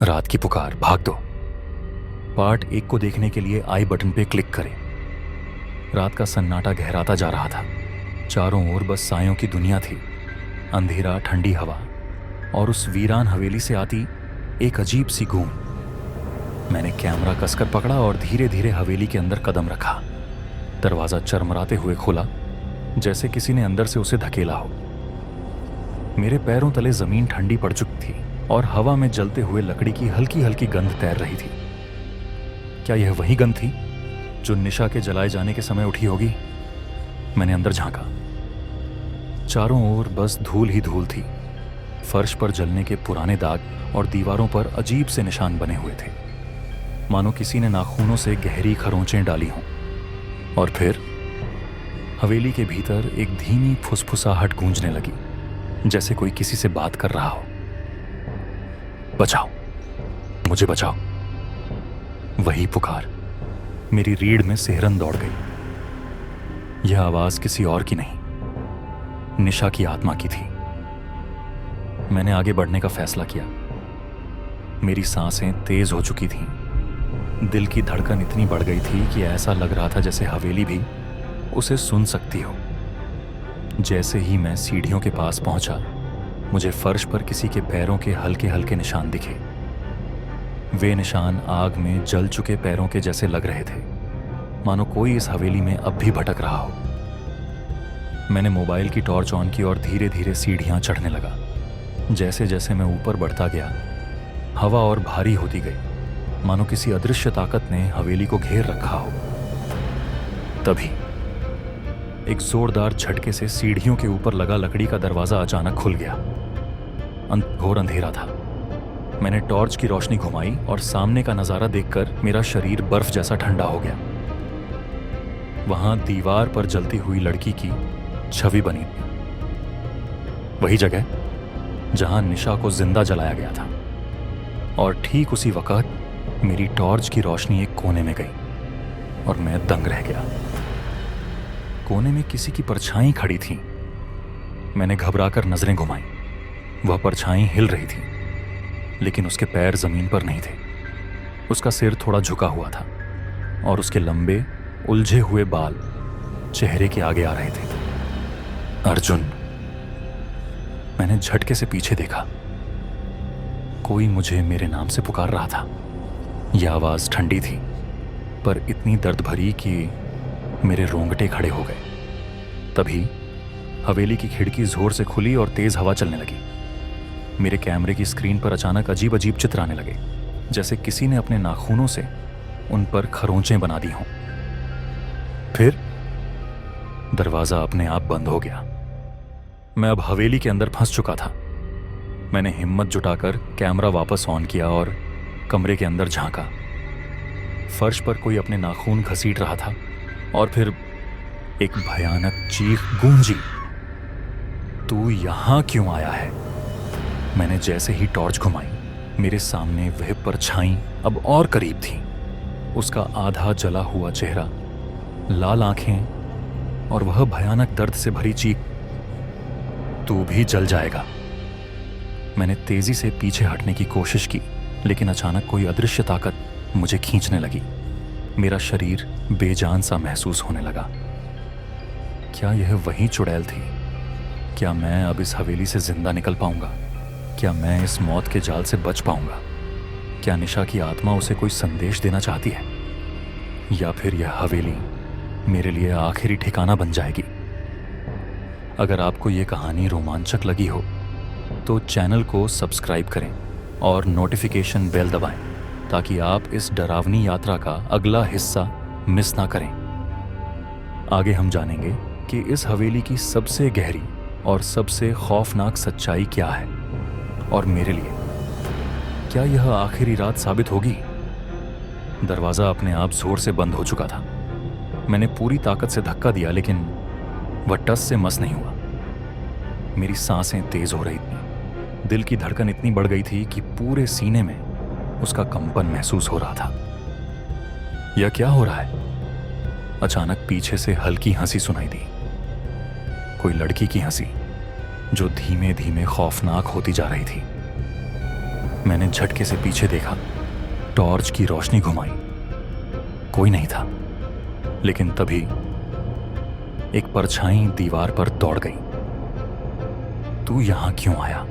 रात की पुकार, भाग दो। पार्ट 1 को देखने के लिए आई बटन पे क्लिक करें। रात का सन्नाटा गहराता जा रहा था। चारों ओर बस सायों की दुनिया थी। अंधेरा, ठंडी हवा और उस वीरान हवेली से आती एक अजीब सी गूंज। मैंने कैमरा कसकर पकड़ा और धीरे धीरे हवेली के अंदर कदम रखा। दरवाजा चरमराते हुए खुला, जैसे किसी ने अंदर से उसे धकेला हो। मेरे पैरों तले जमीन ठंडी पड़ चुकी थी और हवा में जलते हुए लकड़ी की हल्की हल्की गंध तैर रही थी। क्या यह वही गंध थी जो निशा के जलाए जाने के समय उठी होगी? मैंने अंदर झांका। चारों ओर बस धूल ही धूल थी। फर्श पर जलने के पुराने दाग और दीवारों पर अजीब से निशान बने हुए थे, मानो किसी ने नाखूनों से गहरी खरोंचें डाली हों। और फिर हवेली के भीतर एक धीमी फुसफुसाहट गूंजने लगी, जैसे कोई किसी से बात कर रहा हो। बचाओ, मुझे बचाओ। वही पुकार। मेरी रीढ़ में सिहरन दौड़ गई। यह आवाज किसी और की नहीं, निशा की आत्मा की थी। मैंने आगे बढ़ने का फैसला किया। मेरी सांसें तेज हो चुकी थीं। दिल की धड़कन इतनी बढ़ गई थी कि ऐसा लग रहा था जैसे हवेली भी उसे सुन सकती हो। जैसे ही मैं सीढ़ियों के पास पहुंचा, मुझे फर्श पर किसी के पैरों के हल्के हल्के निशान दिखे। वे निशान आग में जल चुके पैरों के जैसे लग रहे थे, मानो कोई इस हवेली में अब भी भटक रहा हो। मैंने मोबाइल की टॉर्च ऑन की और धीरे धीरे सीढ़ियां चढ़ने लगा। जैसे जैसे मैं ऊपर बढ़ता गया, हवा और भारी होती गई, मानो किसी अदृश्य ताकत ने हवेली को घेर रखा हो। तभी एक जोरदार झटके से सीढ़ियों के ऊपर लगा लकड़ी का दरवाजा अचानक खुल गया। घोर अंधेरा था। मैंने टॉर्च की रोशनी घुमाई और सामने का नजारा देखकर मेरा शरीर बर्फ जैसा ठंडा हो गया। वहां दीवार पर जलती हुई लड़की की छवि बनी थी, वही जगह जहां निशा को जिंदा जलाया गया था। और ठीक उसी वक्त मेरी टॉर्च की रोशनी एक कोने में गई और मैं दंग रह गया। कोने में किसी की परछाई खड़ी थी। मैंने घबराकर नजरें घुमाई। वह परछाई हिल रही थी, लेकिन उसके पैर जमीन पर नहीं थे। उसका सिर थोड़ा झुका हुआ था और उसके लंबे उलझे हुए बाल चेहरे के आगे आ रहे थे। अर्जुन। मैंने झटके से पीछे देखा। कोई मुझे मेरे नाम से पुकार रहा था। यह आवाज ठंडी थी, पर इतनी दर्द भरी कि मेरे रोंगटे खड़े हो गए। तभी हवेली की खिड़की जोर से खुली और तेज हवा चलने लगी। मेरे कैमरे की स्क्रीन पर अचानक अजीब अजीब चित्र आने लगे, जैसे किसी ने अपने नाखूनों से उन पर खरोंचें बना दी हों। फिर दरवाजा अपने आप बंद हो गया। मैं अब हवेली के अंदर फंस चुका था। मैंने हिम्मत जुटाकर कैमरा वापस ऑन किया और कमरे के अंदर झांका। फर्श पर कोई अपने नाखून घसीट रहा था और फिर एक भयानक चीख गूंजी। तू यहां क्यों आया है? मैंने जैसे ही टॉर्च घुमाई, मेरे सामने वह परछाई अब और करीब थी। उसका आधा जला हुआ चेहरा, लाल आंखें और वह भयानक दर्द से भरी चीख। तू भी जल जाएगा। मैंने तेजी से पीछे हटने की कोशिश की, लेकिन अचानक कोई अदृश्य ताकत मुझे खींचने लगी। मेरा शरीर बेजान सा महसूस होने लगा। क्या यह वही चुड़ैल थी? क्या मैं अब इस हवेली से जिंदा निकल पाऊंगा? क्या मैं इस मौत के जाल से बच पाऊंगा? क्या निशा की आत्मा उसे कोई संदेश देना चाहती है? या फिर यह हवेली मेरे लिए आखिरी ठिकाना बन जाएगी? अगर आपको यह कहानी रोमांचक लगी हो तो चैनल को सब्सक्राइब करें और नोटिफिकेशन बेल दबाएं, ताकि आप इस डरावनी यात्रा का अगला हिस्सा मिस ना करें। आगे हम जानेंगे कि इस हवेली की सबसे गहरी और सबसे खौफनाक सच्चाई क्या है, और मेरे लिए क्या यह आखिरी रात साबित होगी? दरवाजा अपने आप जोर से बंद हो चुका था। मैंने पूरी ताकत से धक्का दिया, लेकिन वह टस से मस नहीं हुआ। मेरी सांसें तेज हो रही थीं। दिल की धड़कन इतनी बढ़ गई थी कि पूरे सीने में उसका कंपन महसूस हो रहा था। यह क्या हो रहा है? अचानक पीछे से हल्की हंसी सुनाई दी। कोई लड़की की हंसी, जो धीमे धीमे खौफनाक होती जा रही थी। मैंने झटके से पीछे देखा, टॉर्च की रोशनी घुमाई। कोई नहीं था, लेकिन तभी एक परछाई दीवार पर दौड़ गई। तू यहां क्यों आया?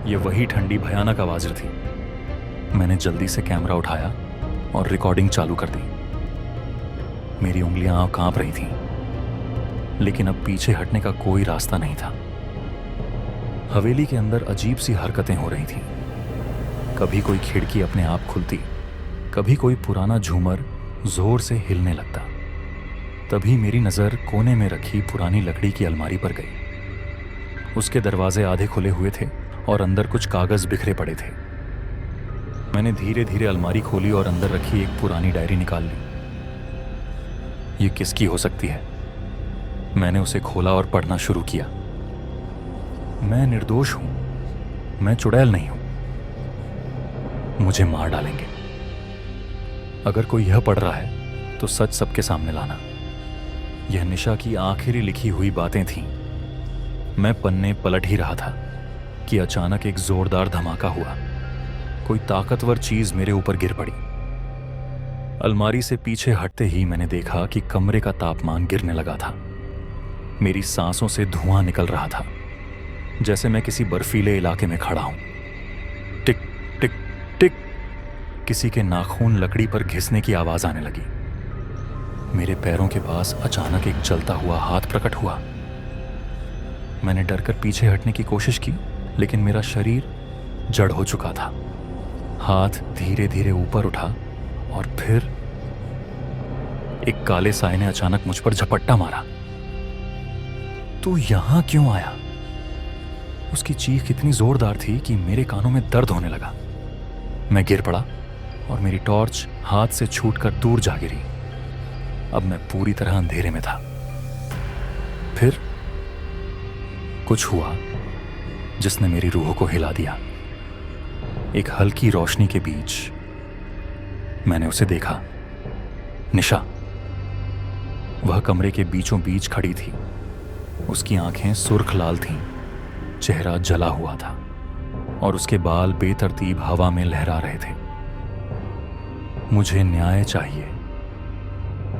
यह वही ठंडी भयानक आवाज थी। मैंने जल्दी से कैमरा उठाया और रिकॉर्डिंग चालू कर दी। मेरी उंगलियां कांप रही थीं, लेकिन अब पीछे हटने का कोई रास्ता नहीं था। हवेली के अंदर अजीब सी हरकतें हो रही थीं। कभी कोई खिड़की अपने आप खुलती, कभी कोई पुराना झूमर जोर से हिलने लगता। तभी मेरी नजर कोने में रखी पुरानी लकड़ी की अलमारी पर गई। उसके दरवाजे आधे खुले हुए थे और अंदर कुछ कागज बिखरे पड़े थे। मैंने धीरे धीरे अलमारी खोली और अंदर रखी एक पुरानी डायरी निकाल ली। ये किसकी हो सकती है? मैंने उसे खोला और पढ़ना शुरू किया। मैं निर्दोष हूं, मैं चुड़ैल नहीं हूं। मुझे मार डालेंगे। अगर कोई यह पढ़ रहा है तो सच सबके सामने लाना। यह निशा की आखिरी लिखी हुई बातें थीं। मैं पन्ने पलट ही रहा था कि अचानक एक जोरदार धमाका हुआ। कोई ताकतवर चीज मेरे ऊपर गिर पड़ी। अलमारी से पीछे हटते ही मैंने देखा कि कमरे का तापमान गिरने लगा था। मेरी सांसों से धुआं निकल रहा था, जैसे मैं किसी बर्फीले इलाके में खड़ा हूं। टिक टिक टिक, किसी के नाखून लकड़ी पर घिसने की आवाज आने लगी। मेरे पैरों के पास अचानक एक जलता हुआ हाथ प्रकट हुआ। मैंने डरकर पीछे हटने की कोशिश की, लेकिन मेरा शरीर जड़ हो चुका था। हाथ धीरे धीरे ऊपर उठा और फिर एक काले साए ने अचानक मुझ पर झपट्टा मारा। तू यहां क्यों आया? उसकी चीख इतनी जोरदार थी कि मेरे कानों में दर्द होने लगा। मैं गिर पड़ा और मेरी टॉर्च हाथ से छूटकर दूर जा गिरी। अब मैं पूरी तरह अंधेरे में था। फिर कुछ हुआ जिसने मेरी रूह को हिला दिया। एक हल्की रोशनी के बीच मैंने उसे देखा। निशा वह कमरे के बीचों बीच खड़ी थी। उसकी आंखें सुर्ख लाल थीं, चेहरा जला हुआ था और उसके बाल बेतरतीब हवा में लहरा रहे थे। मुझे न्याय चाहिए,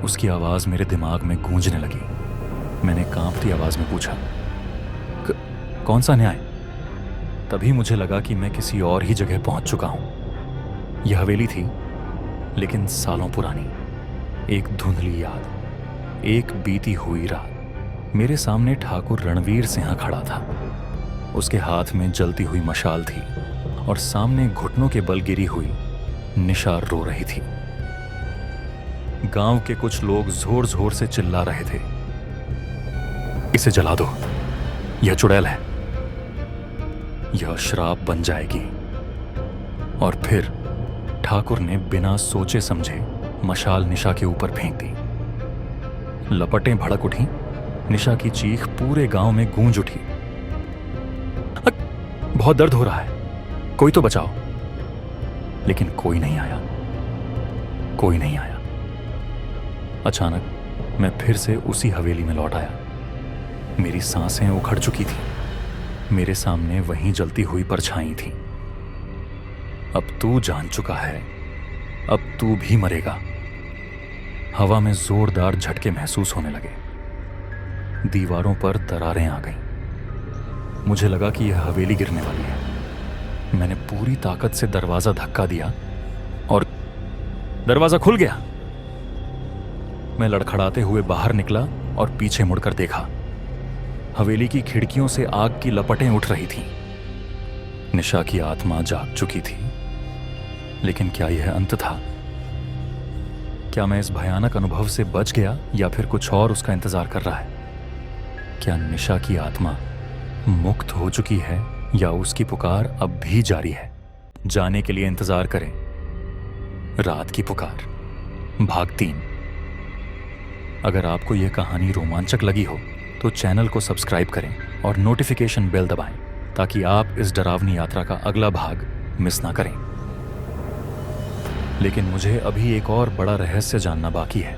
उसकी आवाज मेरे दिमाग में गूंजने लगी। मैंने कांपती आवाज में पूछा, कौन सा न्याय? तभी मुझे लगा कि मैं किसी और ही जगह पहुंच चुका हूं। यह हवेली थी, लेकिन सालों पुरानी। एक धुंधली याद, एक बीती हुई रात। मेरे सामने ठाकुर रणवीर सिंह खड़ा था। उसके हाथ में जलती हुई मशाल थी और सामने घुटनों के बल गिरी हुई निशा रो रही थी। गांव के कुछ लोग जोर जोर से चिल्ला रहे थे, इसे जला दो, यह चुड़ैल है, यह श्राप बन जाएगी। और फिर ठाकुर ने बिना सोचे समझे मशाल निशा के ऊपर फेंक दी। लपटें भड़क उठी। निशा की चीख पूरे गांव में गूंज उठी। बहुत दर्द हो रहा है, कोई तो बचाओ। लेकिन कोई नहीं आया, कोई नहीं आया। अचानक मैं फिर से उसी हवेली में लौट आया। मेरी सांसें उखड़ चुकी थी। मेरे सामने वहीं जलती हुई परछाई थी। अब तू जान चुका है, अब तू भी मरेगा। हवा में जोरदार झटके महसूस होने लगे। दीवारों पर दरारें आ गईं। मुझे लगा कि यह हवेली गिरने वाली है। मैंने पूरी ताकत से दरवाजा धक्का दिया और दरवाजा खुल गया। मैं लड़खड़ाते हुए बाहर निकला और पीछे मुड़कर देखा। हवेली की खिड़कियों से आग की लपटें उठ रही थीं। निशा की आत्मा जाग चुकी थी। लेकिन क्या यह अंत था? क्या मैं इस भयानक अनुभव से बच गया या फिर कुछ और उसका इंतजार कर रहा है? क्या निशा की आत्मा मुक्त हो चुकी है या उसकी पुकार अब भी जारी है? जाने के लिए इंतजार करें रात की पुकार, भाग 3। अगर आपको यह कहानी रोमांचक लगी हो तो चैनल को सब्सक्राइब करें और नोटिफिकेशन बेल दबाएं ताकि आप इस डरावनी यात्रा का अगला भाग मिस ना करें। लेकिन मुझे अभी एक और बड़ा रहस्य जानना बाकी है।